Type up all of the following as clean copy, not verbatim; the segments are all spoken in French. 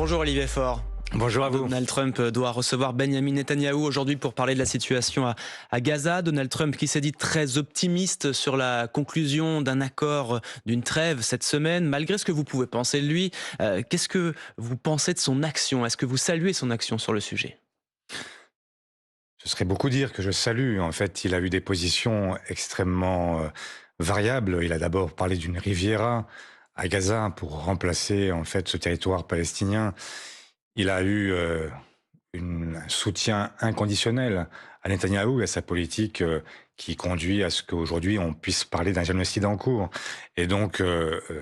Bonjour Olivier Faure. Bonjour à vous. Donald Trump doit recevoir Benjamin Netanyahou aujourd'hui pour parler de la situation à Gaza. Donald Trump qui s'est dit très optimiste sur la conclusion d'un accord, d'une trêve cette semaine. Malgré ce que vous pouvez penser de lui, qu'est-ce que vous pensez de son action? Est-ce que vous saluez son action sur le sujet? Ce serait beaucoup dire que je salue. En fait, il a eu des positions extrêmement variables. Il a d'abord parlé d'une riviera à Gaza pour remplacer en fait ce territoire palestinien. Il a eu un soutien inconditionnel à Netanyahou et à sa politique qui conduit à ce qu'aujourd'hui on puisse parler d'un génocide en cours. Et donc,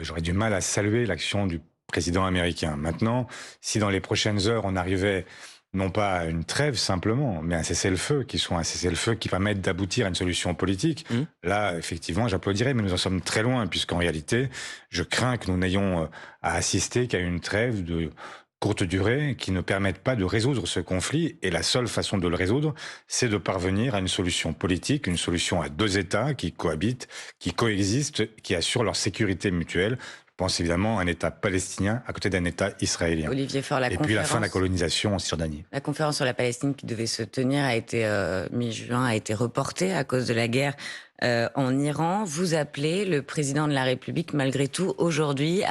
j'aurais du mal à saluer l'action du président américain. Maintenant, si dans les prochaines heures on arrivait non pas à une trêve simplement, mais un cessez-le-feu, qui soit un cessez-le-feu qui permette d'aboutir à une solution politique, là, effectivement, j'applaudirais, mais nous en sommes très loin, puisqu'en réalité, je crains que nous n'ayons à assister qu'à une trêve de courte durée qui ne permette pas de résoudre ce conflit. Et la seule façon de le résoudre, c'est de parvenir à une solution politique, une solution à deux États qui cohabitent, qui coexistent, qui assurent leur sécurité mutuelle. Je pense évidemment à un État palestinien à côté d'un État israélien. Olivier Faure, et puis la fin de la colonisation en Cisjordanie. La conférence sur la Palestine qui devait se tenir a été mi-juin, a été reportée à cause de la guerre en Iran. Vous appelez le président de la République, malgré tout, aujourd'hui,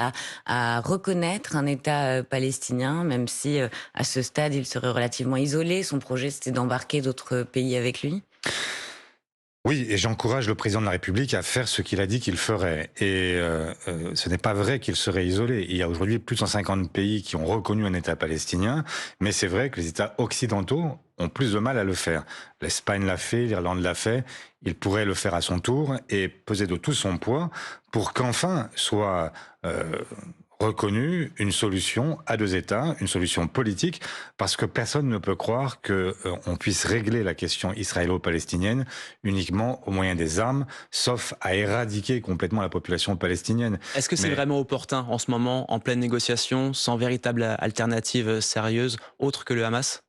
à reconnaître un État palestinien, même si à ce stade, il serait relativement isolé. Son projet, c'était d'embarquer d'autres pays avec lui. Oui, et j'encourage le président de la République à faire ce qu'il a dit qu'il ferait. Et ce n'est pas vrai qu'il serait isolé. Il y a aujourd'hui plus de 150 pays qui ont reconnu un État palestinien, mais c'est vrai que les États occidentaux ont plus de mal à le faire. L'Espagne l'a fait, l'Irlande l'a fait. Il pourrait le faire à son tour et peser de tout son poids pour qu'enfin soit reconnue une solution à deux États, une solution politique, parce que personne ne peut croire qu'on puisse régler la question israélo-palestinienne uniquement au moyen des armes, sauf à éradiquer complètement la population palestinienne. Est-ce que c'est vraiment opportun en ce moment, en pleine négociation, sans véritable alternative sérieuse, autre que le Hamas?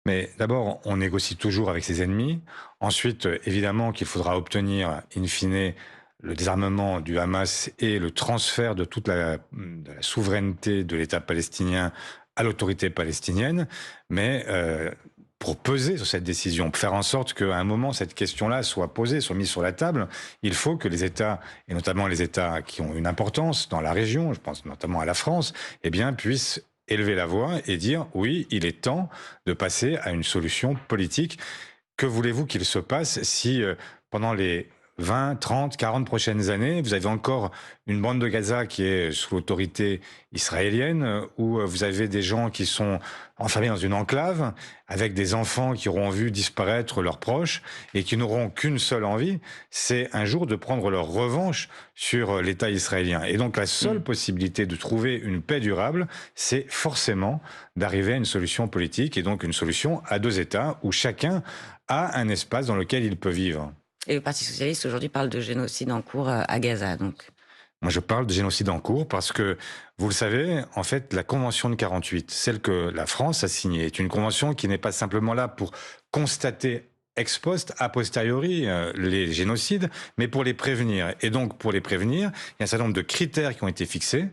Mais d'abord, on négocie toujours avec ses ennemis. Ensuite, évidemment qu'il faudra obtenir, in fine, le désarmement du Hamas et le transfert de toute de la souveraineté de l'État palestinien à l'autorité palestinienne. Mais pour peser sur cette décision, pour faire en sorte qu'à un moment, cette question-là soit posée, soit mise sur la table, il faut que les États, et notamment les États qui ont une importance dans la région, je pense notamment à la France, eh bien, puissent élever la voix et dire oui, il est temps de passer à une solution politique. Que voulez-vous qu'il se passe si pendant les 20, 30, 40 prochaines années, vous avez encore une bande de Gaza qui est sous l'autorité israélienne, où vous avez des gens qui sont enfermés dans une enclave, avec des enfants qui auront vu disparaître leurs proches et qui n'auront qu'une seule envie, c'est un jour de prendre leur revanche sur l'État israélien. Et donc la seule possibilité de trouver une paix durable, c'est forcément d'arriver à une solution politique et donc une solution à deux États où chacun a un espace dans lequel il peut vivre. Et le Parti socialiste aujourd'hui parle de génocide en cours à Gaza, donc. Moi, je parle de génocide en cours parce que, vous le savez, en fait, la Convention de 48, celle que la France a signée, est une convention qui n'est pas simplement là pour constater ex post, a posteriori, les génocides, mais pour les prévenir. Et donc, pour les prévenir, il y a un certain nombre de critères qui ont été fixés,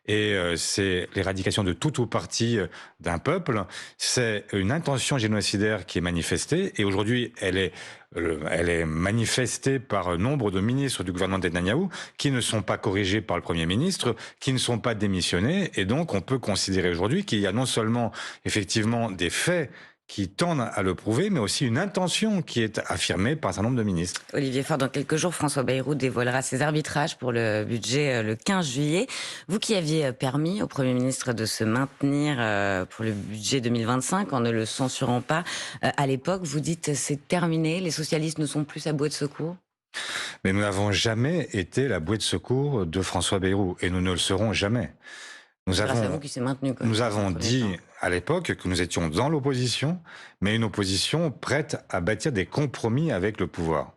et c'est l'éradication de tout ou partie d'un peuple, c'est une intention génocidaire qui est manifestée, et aujourd'hui, elle est manifestée par nombre de ministres du gouvernement de Netanyahou qui ne sont pas corrigés par le Premier ministre, qui ne sont pas démissionnés, et donc on peut considérer aujourd'hui qu'il y a non seulement effectivement des faits qui tendent à le prouver, mais aussi une intention qui est affirmée par un certain nombre de ministres. Olivier Faure, dans quelques jours, François Bayrou dévoilera ses arbitrages pour le budget le 15 juillet. Vous qui aviez permis au Premier ministre de se maintenir pour le budget 2025 en ne le censurant pas, à l'époque, vous dites c'est terminé, les socialistes ne sont plus à bouée de secours? Mais nous n'avons jamais été la bouée de secours de François Bayrou, et nous ne le serons jamais. Nous avons dit à l'époque que nous étions dans l'opposition, mais une opposition prête à bâtir des compromis avec le pouvoir.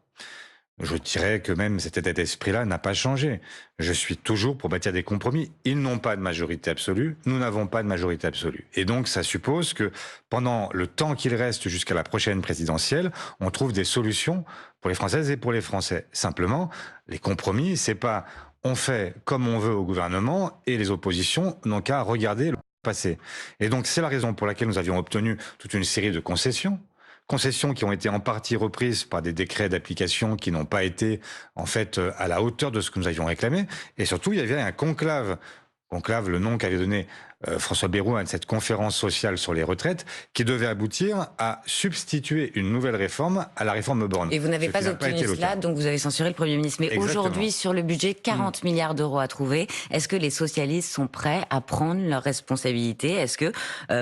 Je dirais que même cet état d'esprit-là n'a pas changé. Je suis toujours pour bâtir des compromis. Ils n'ont pas de majorité absolue, nous n'avons pas de majorité absolue. Et donc ça suppose que pendant le temps qu'il reste jusqu'à la prochaine présidentielle, on trouve des solutions pour les Françaises et pour les Français. Simplement, les compromis, c'est pas on fait comme on veut au gouvernement et les oppositions n'ont qu'à regarder le passé. Et donc c'est la raison pour laquelle nous avions obtenu toute une série de concessions. Concessions qui ont été en partie reprises par des décrets d'application qui n'ont pas été en fait à la hauteur de ce que nous avions réclamé. Et surtout, il y avait un conclave. Conclave, le nom qu'avait donné François Bayrou à cette conférence sociale sur les retraites, qui devait aboutir à substituer une nouvelle réforme à la réforme Borne. Et vous n'avez pas obtenu cela, donc vous avez censuré le Premier ministre. Mais aujourd'hui, sur le budget, 40 milliards d'euros à trouver. Est-ce que les socialistes sont prêts à prendre leurs responsabilités? Est-ce que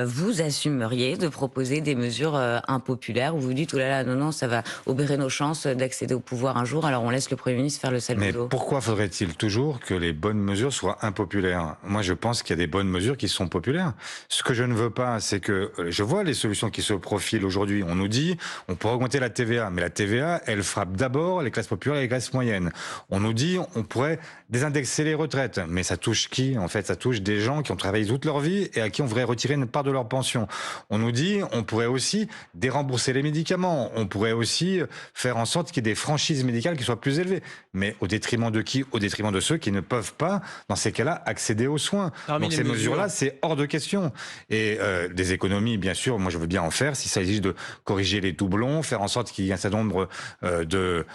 vous assumeriez de proposer des mesures impopulaires où vous dites, oh là là, non, non, ça va obérer nos chances d'accéder au pouvoir un jour, alors on laisse le Premier ministre faire le sale boulot? Mais pourquoi faudrait-il toujours que les bonnes mesures soient impopulaires? Moi, je pense qu'il y a des bonnes mesures qui sont populaires. Ce que je ne veux pas, c'est que je vois les solutions qui se profilent aujourd'hui. On nous dit, on pourrait augmenter la TVA, mais la TVA, elle frappe d'abord les classes populaires et les classes moyennes. On nous dit, on pourrait désindexer les retraites, mais ça touche qui? En fait, ça touche des gens qui ont travaillé toute leur vie et à qui on voudrait retirer une part de leur pension. On nous dit, on pourrait aussi dérembourser les médicaments. On pourrait aussi faire en sorte qu'il y ait des franchises médicales qui soient plus élevées. Mais au détriment de qui? Au détriment de ceux qui ne peuvent pas, dans ces cas-là, accéder aux soins. Donc ces mesures-là, c'est hors de question. Et des économies, bien sûr, moi je veux bien en faire s'il s'agit de corriger les doublons, faire en sorte qu'il y ait un certain nombre de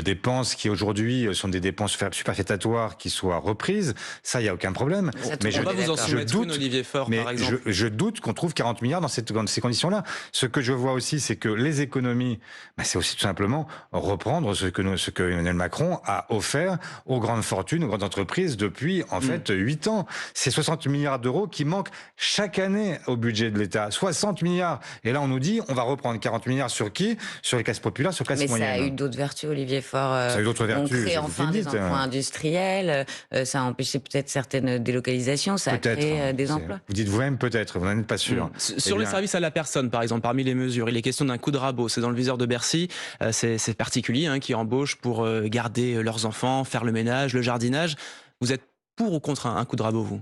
dépenses qui aujourd'hui sont des dépenses superfétatoires qui soient reprises. Ça, il n'y a aucun problème. Mais je vous en soumettre une, Olivier Faure, par exemple. Je doute qu'on trouve 40 milliards dans ces conditions-là. Ce que je vois aussi, c'est que les économies, c'est aussi tout simplement reprendre ce que Emmanuel Macron a offert aux grandes fortunes, aux grandes entreprises depuis, en fait, 8 ans. C'est 60 milliards d'euros qui manquent chaque année au budget de l'État. 60 milliards. Et là, on nous dit, on va reprendre 40 milliards sur qui? Sur les classes populaires, sur les classes moyennes. Mais ça a eu d'autres vertus, Olivier Faure. Ça a eu d'autres vertus. On crée enfin des emplois industriels. Ça a empêché peut-être certaines délocalisations. Ça a créé des emplois. Vous dites vous-même peut-être, vous n'en êtes pas sûr. Sur le service à la personne, par exemple, parmi les mesures, il est question d'un coup de rabot. C'est dans le viseur de Bercy. C'est particulier qui embauchent pour garder leurs enfants, faire le ménage, le jardinage. Vous êtes pour ou contre un coup de rabot, vous?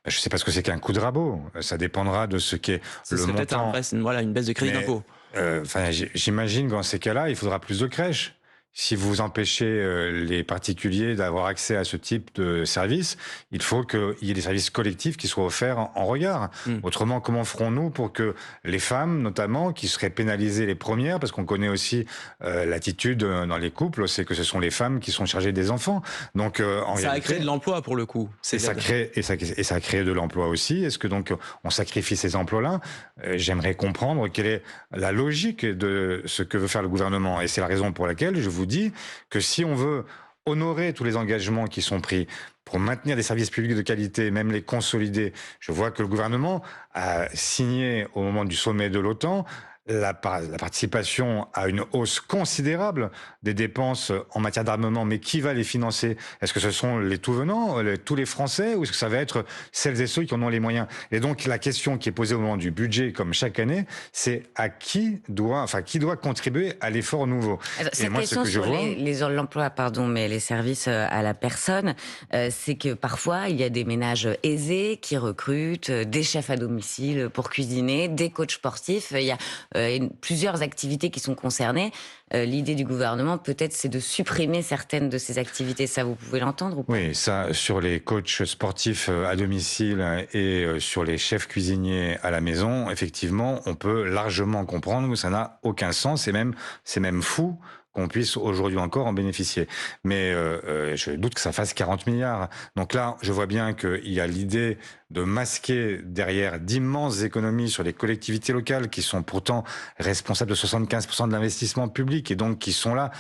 Je ne sais pas ce que c'est qu'un coup de rabot. Ça dépendra de ce qu'est le montant. Voilà, une baisse de crédit d'impôt. J'imagine que dans ces cas-là, il faudra plus de crèches. Si vous empêchez les particuliers d'avoir accès à ce type de service, il faut qu'il y ait des services collectifs qui soient offerts en regard. Autrement, comment ferons-nous pour que les femmes, notamment, qui seraient pénalisées les premières, parce qu'on connaît aussi l'attitude dans les couples, c'est que ce sont les femmes qui sont chargées des enfants. Donc, ça a créé de l'emploi pour le coup. Et ça a créé de l'emploi aussi. Est-ce que donc on sacrifie ces emplois-là? J'aimerais comprendre quelle est la logique de ce que veut faire le gouvernement. Et c'est la raison pour laquelle je vous dis que si on veut honorer tous les engagements qui sont pris pour maintenir des services publics de qualité, même les consolider, je vois que le gouvernement a signé au moment du sommet de l'OTAN la participation à une hausse considérable des dépenses en matière d'armement, mais qui va les financer? Est-ce que ce sont les tout-venants, tous les Français, ou est-ce que ça va être celles et ceux qui en ont les moyens? Et donc la question qui est posée au moment du budget, comme chaque année, c'est qui doit contribuer à l'effort nouveau? Et moi, ce que je vois, l'emploi, mais les services à la personne, c'est que parfois il y a des ménages aisés qui recrutent des chefs à domicile pour cuisiner, des coachs sportifs. Il y a plusieurs activités qui sont concernées. L'idée du gouvernement, peut-être, c'est de supprimer certaines de ces activités. Ça, vous pouvez l'entendre ou pas? Oui, ça, sur les coachs sportifs à domicile et sur les chefs cuisiniers à la maison, effectivement, on peut largement comprendre que ça n'a aucun sens, c'est même fou qu'on puisse aujourd'hui encore en bénéficier. Mais je doute que ça fasse 40 milliards. Donc là, je vois bien qu'il y a l'idée de masquer derrière d'immenses économies sur les collectivités locales qui sont pourtant responsables de 75% de l'investissement public et donc qui sont là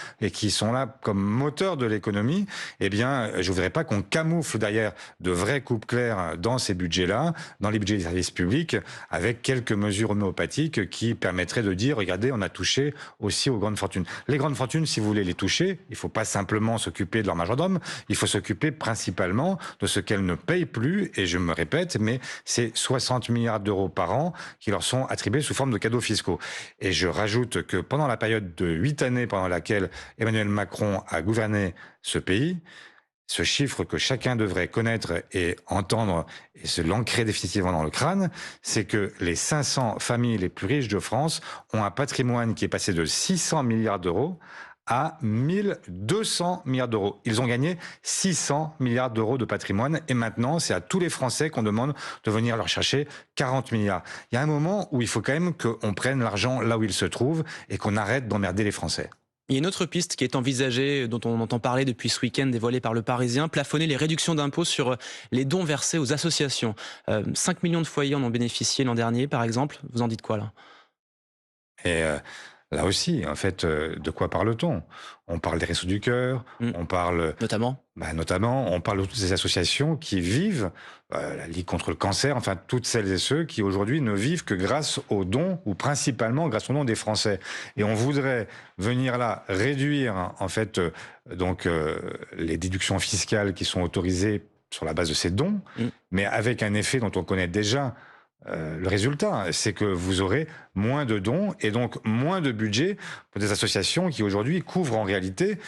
comme moteur de l'économie. Eh bien, je voudrais pas qu'on camoufle derrière de vraies coupes claires dans ces budgets-là, dans les budgets des services publics, avec quelques mesures homéopathiques qui permettraient de dire, regardez, on a touché aussi aux grandes fortunes. Les grandes fortunes, si vous voulez les toucher, il faut pas simplement s'occuper de leur majordome, il faut s'occuper principalement de ce qu'elles ne payent plus, et je me répète, mais c'est 60 milliards d'euros par an qui leur sont attribués sous forme de cadeaux fiscaux. Et je rajoute que pendant la période de 8 années pendant laquelle Emmanuel Macron a gouverné ce pays, ce chiffre que chacun devrait connaître et entendre et se l'ancrer définitivement dans le crâne, c'est que les 500 familles les plus riches de France ont un patrimoine qui est passé de 600 milliards d'euros à 1200 milliards d'euros. Ils ont gagné 600 milliards d'euros de patrimoine et maintenant, c'est à tous les Français qu'on demande de venir leur chercher 40 milliards. Il y a un moment où il faut quand même qu'on prenne l'argent là où il se trouve et qu'on arrête d'emmerder les Français. Il y a une autre piste qui est envisagée, dont on entend parler depuis ce week-end, dévoilée par Le Parisien, plafonner les réductions d'impôts sur les dons versés aux associations. 5 millions de foyers en ont bénéficié l'an dernier, par exemple. Vous en dites quoi, là? Et là aussi, en fait, de quoi parle-t-on? On parle des Restos du Cœur, on parle Notamment? notamment, on parle de toutes ces associations qui vivent, la Ligue contre le cancer, enfin toutes celles et ceux qui aujourd'hui ne vivent que grâce aux dons, ou principalement grâce aux dons des Français. Et on voudrait venir là réduire, en fait, les déductions fiscales qui sont autorisées sur la base de ces dons, mais avec un effet dont on connaît déjà le résultat, c'est que vous aurez moins de dons et donc moins de budget pour des associations qui aujourd'hui couvrent en réalité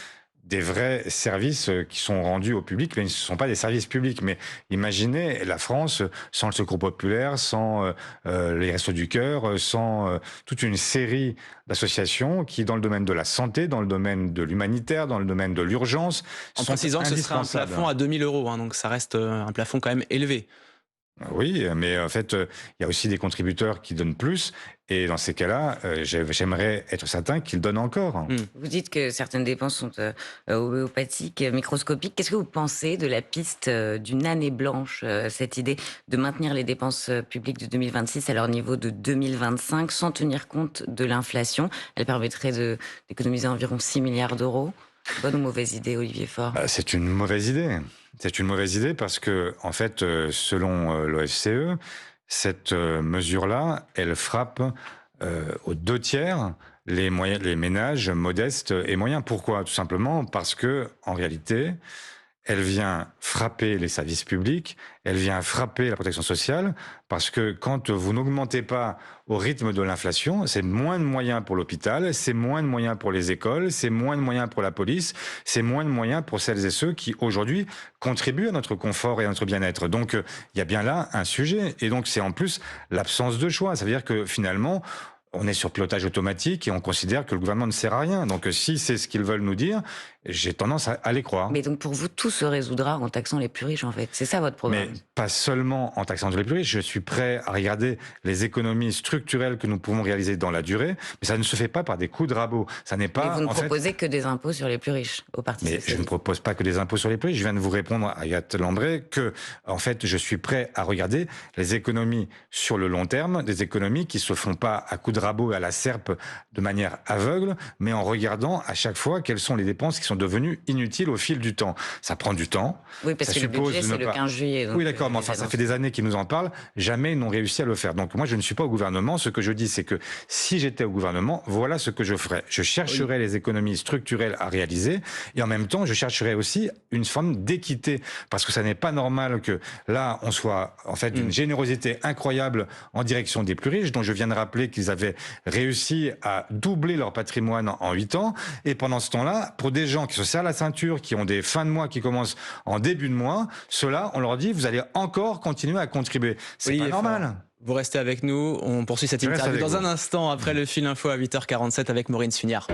des vrais services qui sont rendus au public, mais ce ne sont pas des services publics. Mais imaginez la France sans le Secours populaire, sans les Restos du Cœur, sans toute une série d'associations qui, dans le domaine de la santé, dans le domaine de l'humanitaire, dans le domaine de l'urgence, En précisant que ce sera un plafond à 2000 euros, donc ça reste un plafond quand même élevé. Oui, mais en fait, il y a aussi des contributeurs qui donnent plus. Et dans ces cas-là, j'aimerais être certain qu'ils donnent encore. Vous dites que certaines dépenses sont homéopathiques, microscopiques. Qu'est-ce que vous pensez de la piste d'une année blanche, cette idée de maintenir les dépenses publiques de 2026 à leur niveau de 2025 sans tenir compte de l'inflation? Elle permettrait d'économiser environ 6 milliards d'euros. Bonne ou mauvaise idée, Olivier Faure? C'est une mauvaise idée. C'est une mauvaise idée parce que, en fait, selon l'OFCE, cette mesure-là, elle frappe aux 2 tiers les ménages modestes et moyens. Pourquoi? Tout simplement parce que, en réalité, elle vient frapper les services publics, elle vient frapper la protection sociale, parce que quand vous n'augmentez pas au rythme de l'inflation, c'est moins de moyens pour l'hôpital, c'est moins de moyens pour les écoles, c'est moins de moyens pour la police, c'est moins de moyens pour celles et ceux qui, aujourd'hui, contribuent à notre confort et à notre bien-être. Donc, il y a bien là un sujet. Et donc, c'est en plus l'absence de choix. Ça veut dire que, finalement, on est sur pilotage automatique et on considère que le gouvernement ne sert à rien. Donc si c'est ce qu'ils veulent nous dire, j'ai tendance à les croire. Mais donc pour vous, tout se résoudra en taxant les plus riches, en fait. C'est ça votre programme? Mais pas seulement en taxant les plus riches. Je suis prêt à regarder les économies structurelles que nous pouvons réaliser dans la durée, mais ça ne se fait pas par des coups de rabot. Ça n'est pas. Mais vous ne proposez que des impôts sur les plus riches au Parti socialiste. Mais je ne propose pas que des impôts sur les plus riches. Je viens de vous répondre à Agathe Lambré que, en fait, je suis prêt à regarder les économies sur le long terme, des économies qui se font pas à coups de rabot et à la serpe de manière aveugle, mais en regardant à chaque fois quelles sont les dépenses qui sont devenues inutiles au fil du temps. Ça prend du temps. Oui, parce que le budget, c'est le 15 juillet. Oui, d'accord, mais enfin, ça fait des années qu'ils nous en parlent. Jamais ils n'ont réussi à le faire. Donc moi, je ne suis pas au gouvernement. Ce que je dis, c'est que si j'étais au gouvernement, voilà ce que je ferais. Je chercherais les économies structurelles à réaliser et en même temps, je chercherais aussi une forme d'équité. Parce que ça n'est pas normal que là, on soit en fait d'une générosité incroyable en direction des plus riches, dont je viens de rappeler qu'ils avaient réussi à doubler leur patrimoine en 8 ans. Et pendant ce temps-là, pour des gens qui se serrent la ceinture, qui ont des fins de mois qui commencent en début de mois, ceux-là, on leur dit, vous allez encore continuer à contribuer. C'est pas normal. Vous restez avec nous. On poursuit cette interview dans un instant après le Fil Info à 8h47 avec Maureen Sugnard.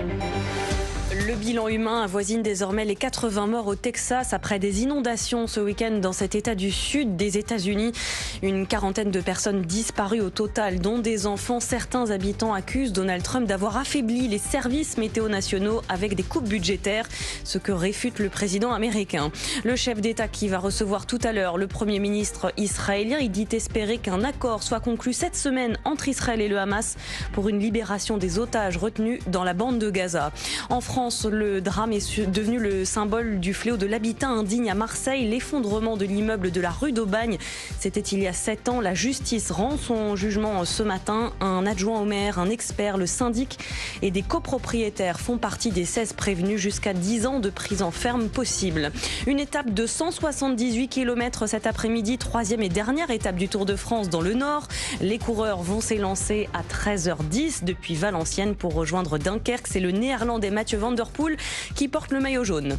Le bilan humain avoisine désormais les 80 morts au Texas après des inondations ce week-end dans cet état du sud des États-Unis. Une quarantaine de personnes disparues au total, dont des enfants. Certains habitants accusent Donald Trump d'avoir affaibli les services météo nationaux avec des coupes budgétaires, ce que réfute le président américain. Le chef d'État qui va recevoir tout à l'heure le Premier ministre israélien, il dit espérer qu'un accord soit conclu cette semaine entre Israël et le Hamas pour une libération des otages retenus dans la bande de Gaza. En France, le drame est devenu le symbole du fléau de l'habitat indigne à Marseille. L'effondrement de l'immeuble de la rue d'Aubagne, c'était il y a 7 ans. La justice rend son jugement ce matin. Un adjoint au maire, un expert, le syndic et des copropriétaires font partie des 16 prévenus, jusqu'à 10 ans de prison ferme possible. Une étape de 178 km cet après-midi, 3e et dernière étape du Tour de France dans le Nord. Les coureurs vont s'élancer à 13h10 depuis Valenciennes pour rejoindre Dunkerque. C'est le Néerlandais Mathieu Van Der Poel qui porte le maillot jaune.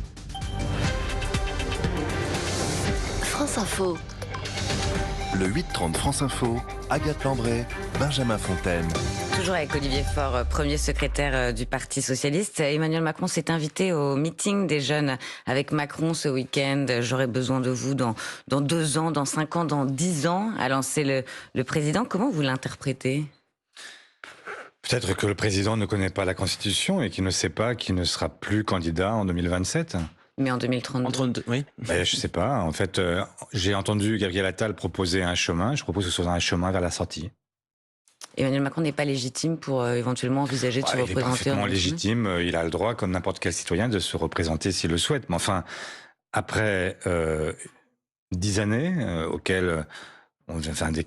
France Info. Le 8-30 France Info, Agathe Lambré, Benjamin Fontaine. Toujours avec Olivier Faure, premier secrétaire du Parti socialiste. Emmanuel Macron s'est invité au meeting des jeunes avec Macron ce week-end. J'aurai besoin de vous dans 2 ans, dans 5 ans, dans 10 ans, a lancé le président. Comment vous l'interprétez ? Peut-être que le président ne connaît pas la Constitution et qu'il ne sait pas qu'il ne sera plus candidat en 2027. Mais en 2032. En 32, oui. Ben, je sais pas. En fait, j'ai entendu Gabriel Attal proposer un chemin. Je propose que ce soit un chemin vers la sortie. Emmanuel Macron n'est pas légitime pour éventuellement envisager de se représenter. Il est parfaitement légitime. Il a le droit, comme n'importe quel citoyen, de se représenter s'il le souhaite. Mais enfin, après 10 années auxquelles...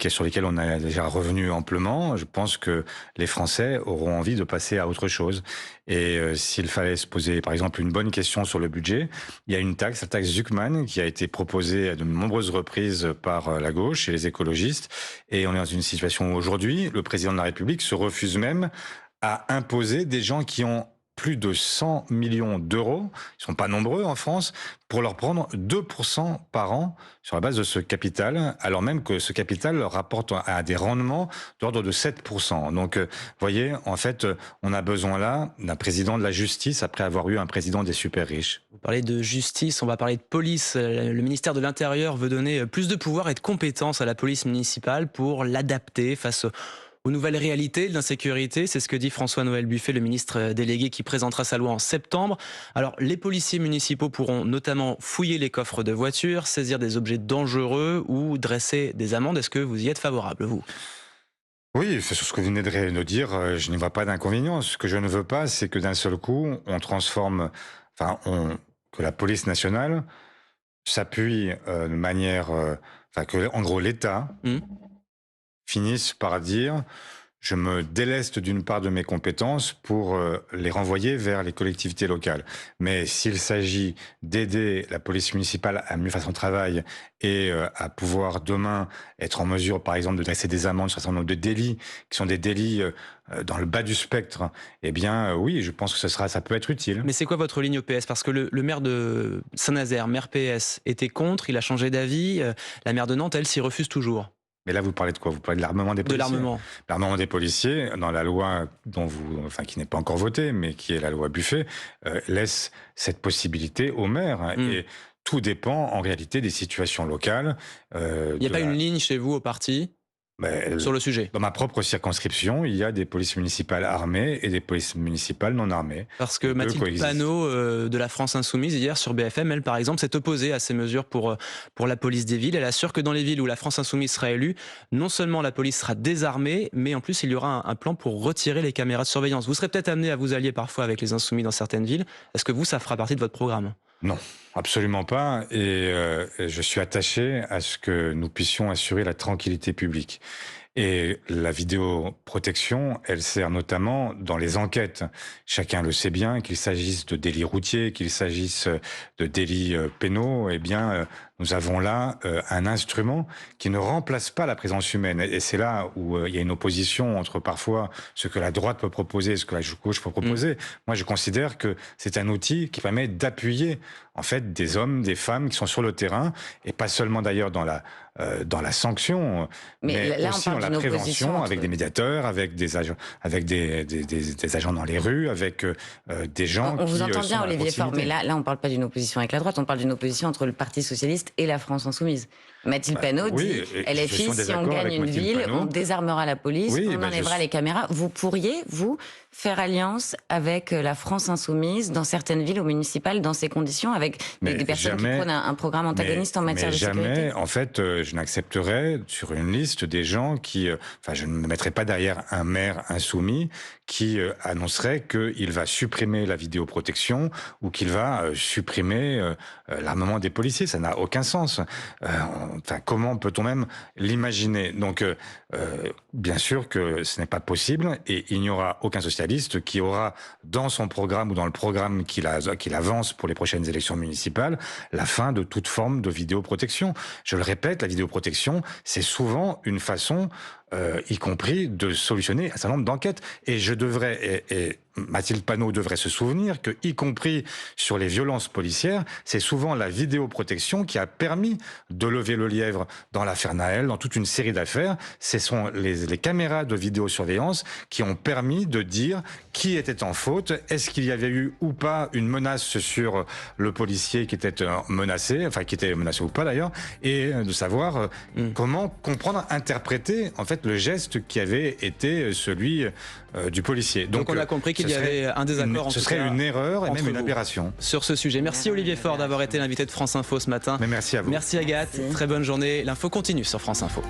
sur lesquels on a déjà revenu amplement, je pense que les Français auront envie de passer à autre chose. Et s'il fallait se poser, par exemple, une bonne question sur le budget, il y a une taxe, la taxe Zuckman, qui a été proposée à de nombreuses reprises par la gauche et les écologistes. Et on est dans une situation où aujourd'hui, le président de la République se refuse même à imposer des gens qui ont plus de 100 millions d'euros, ils sont pas nombreux en France, pour leur prendre 2% par an sur la base de ce capital, alors même que ce capital leur rapporte à des rendements d'ordre de 7%. Donc, vous voyez, en fait, on a besoin là d'un président de la justice après avoir eu un président des super riches. Vous parlez de justice, on va parler de police. Le ministère de l'Intérieur veut donner plus de pouvoir et de compétences à la police municipale pour l'adapter face aux nouvelles réalités de l'insécurité. C'est ce que dit François-Noël Buffet, le ministre délégué qui présentera sa loi en septembre. Alors, les policiers municipaux pourront notamment fouiller les coffres de voitures, saisir des objets dangereux ou dresser des amendes. Est-ce que vous y êtes favorable, vous ? Oui, sur ce que vous venez de dire, je n'y vois pas d'inconvénient. Ce que je ne veux pas, c'est que d'un seul coup, on transforme, que la police nationale s'appuie de manière, que, en gros, l'État finissent par dire je me déleste d'une part de mes compétences pour les renvoyer vers les collectivités locales. Mais s'il s'agit d'aider la police municipale à mieux faire son travail et à pouvoir demain être en mesure, par exemple, de dresser des amendes sur un certain nombre de délits qui sont des délits dans le bas du spectre, eh bien oui, je pense que ça peut être utile. Mais c'est quoi votre ligne au PS ? Parce que le maire de Saint-Nazaire, maire PS, était contre, il a changé d'avis. La maire de Nantes, elle, s'y refuse toujours. Mais là, vous parlez de quoi ? Vous parlez de l'armement des policiers ? De l'armement. L'armement des policiers, dans la loi qui n'est pas encore votée, mais qui est la loi Buffet, laisse cette possibilité au maire. Et tout dépend, en réalité, des situations locales. Il n'y a pas une ligne chez vous au parti sur le sujet ? Dans ma propre circonscription, il y a des polices municipales armées et des polices municipales non armées. Parce que Mathilde Panot de la France Insoumise, hier sur BFM, elle par exemple, s'est opposée à ces mesures pour la police des villes. Elle assure que dans les villes où la France Insoumise sera élue, non seulement la police sera désarmée, mais en plus il y aura un plan pour retirer les caméras de surveillance. Vous serez peut-être amené à vous allier parfois avec les Insoumis dans certaines villes. Est-ce que ça fera partie de votre programme ? Non, absolument pas. Et je suis attaché à ce que nous puissions assurer la tranquillité publique. Et la vidéoprotection, elle sert notamment dans les enquêtes. Chacun le sait bien, qu'il s'agisse de délits routiers, qu'il s'agisse de délits pénaux, eh bien, nous avons là un instrument qui ne remplace pas la présence humaine. Et c'est là où il y a une opposition entre parfois ce que la droite peut proposer et ce que la gauche peut proposer. Moi, je considère que c'est un outil qui permet d'appuyer en fait des hommes, des femmes qui sont sur le terrain, et pas seulement d'ailleurs dans la sanction, mais là, aussi dans la prévention, avec des médiateurs, avec des agents, avec des agents dans les rues, avec des gens on vous entend bien, Olivier Faure, mais là on parle pas d'une opposition avec la droite, on parle d'une opposition entre le Parti socialiste et la France insoumise. Mathilde Panot dit LFI, si on gagne une ville, on désarmera la police, on enlèvera les caméras. Vous pourriez, vous, faire alliance avec la France insoumise dans certaines villes ou municipales dans ces conditions, avec des personnes qui prônent un programme antagoniste en matière de sécurité ? Jamais, en fait, je n'accepterai sur une liste des gens qui... je ne me mettrai pas derrière un maire insoumis qui annoncerait qu'il va supprimer la vidéoprotection ou qu'il va supprimer l'armement des policiers. Ça n'a aucun sens. Comment peut-on même l'imaginer ? Donc, bien sûr que ce n'est pas possible et il n'y aura aucun socialiste qui aura dans son programme ou dans le programme qu'il avance pour les prochaines élections municipales la fin de toute forme de vidéoprotection. Je le répète, la vidéoprotection, c'est souvent une façon y compris de solutionner un certain nombre d'enquêtes. Et je devrais, et Mathilde Panot devrait se souvenir que, y compris sur les violences policières, c'est souvent la vidéoprotection qui a permis de lever le lièvre dans l'affaire Naël, dans toute une série d'affaires. Ce sont les caméras de vidéosurveillance qui ont permis de dire qui était en faute, est-ce qu'il y avait eu ou pas une menace sur le policier qui était menacé, enfin qui était menacé ou pas d'ailleurs, et de savoir comment comprendre, interpréter en fait le geste qui avait été celui du policier. Donc on a compris qu'il y avait un désaccord en ce tout serait cas une erreur et entre même une vous aberration. sur ce sujet. Merci Olivier Faure d'avoir été l'invité de France Info ce matin. Mais merci à vous. Merci Agathe, très bonne journée. L'info continue sur France Info.